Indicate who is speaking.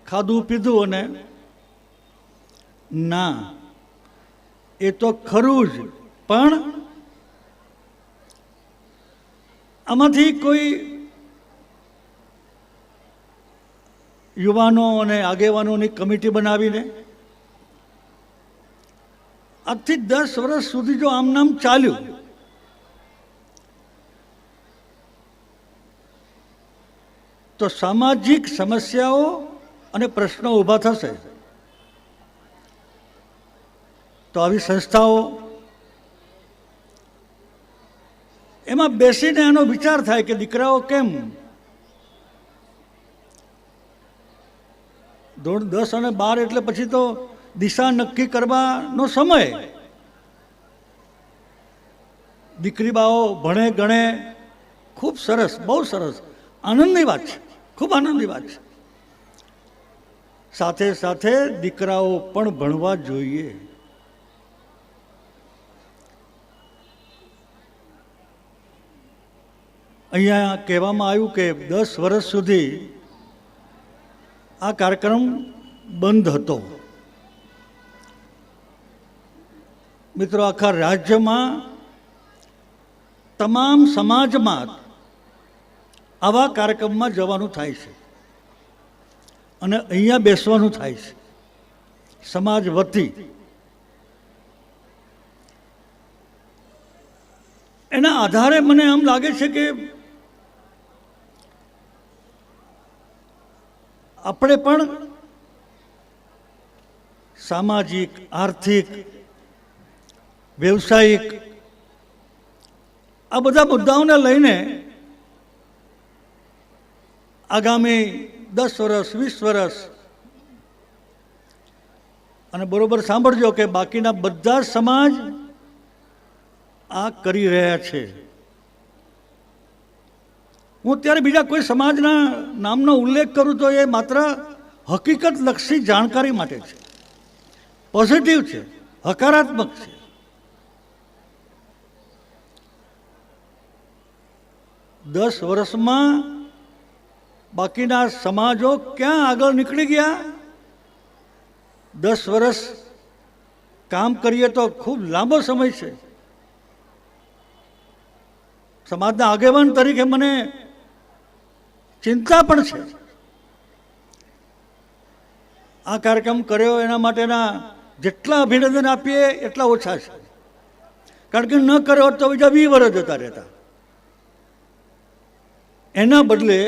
Speaker 1: ખાધું પીધું અને ના, એ તો ખરું જ, પણ આમાંથી કોઈ યુવાનો અને આગેવાનોની કમિટી બનાવીને આજથી 10 વર્ષ સુધી જો આમ નામ ચાલ્યું તો સામાજિક સમસ્યાઓ અને પ્રશ્નો ઊભા થશે. તો આવી સંસ્થાઓ એમાં બેસીને એનો વિચાર થાય કે દીકરાઓ કેમ ધોરણ 10 અને 12 એટલે પછી તો દિશા નક્કી કરવાનો સમય. દીકરી બાઓ ભણે ગણે, ખૂબ સરસ, બહુ સરસ, આનંદની વાત છે, ખૂબ આનંદની વાત છે. સાથે સાથે દીકરાઓ પણ ભણવા જોઈએ. અહીંયા કહેવામાં આવ્યું કે 10 વર્ષ સુધી આ કાર્યક્રમ બંધ હતો. મિત્રો, આખા રાજ્યમાં તમામ સમાજમાં આવા કાર્યક્રમમાં જવાનું થાય છે અને અહીંયા બેસવાનું થાય છે સમાજ વતી. એના આધારે મને એમ લાગે છે કે આપણે પણ સામાજિક, આર્થિક, વ્યવસાયિક આ બધા મુદ્દાઓને લઈને આગામી 10 વર્ષ, 20 વર્ષ, અને બરોબર સાંભળજો કે બાકીના બધા સમાજ આ કરી રહ્યા છે. હું ત્યારે બીજા કોઈ સમાજના નામનો ઉલ્લેખ કરું તો એ માત્ર હકીકતલક્ષી જાણકારી માટે છે, પોઝિટિવ છે, હકારાત્મક છે. દસ વર્ષમાં બાકીના સમાજો ક્યાં આગળ નીકળી ગયા? 10 વર્ષ કામ કરીએ તો ખૂબ લાંબો સમય છે. સમાજના આગેવાન તરીકે મને ચિંતા પણ છે. આ કાર્યક્રમ કર્યો એના માટેના જેટલા અભિનંદન આપીએ એટલા ઓછા છે, કારણ કે ન કર્યો તો બીજા 20 વર્ષ જતા રહેતા. એના બદલે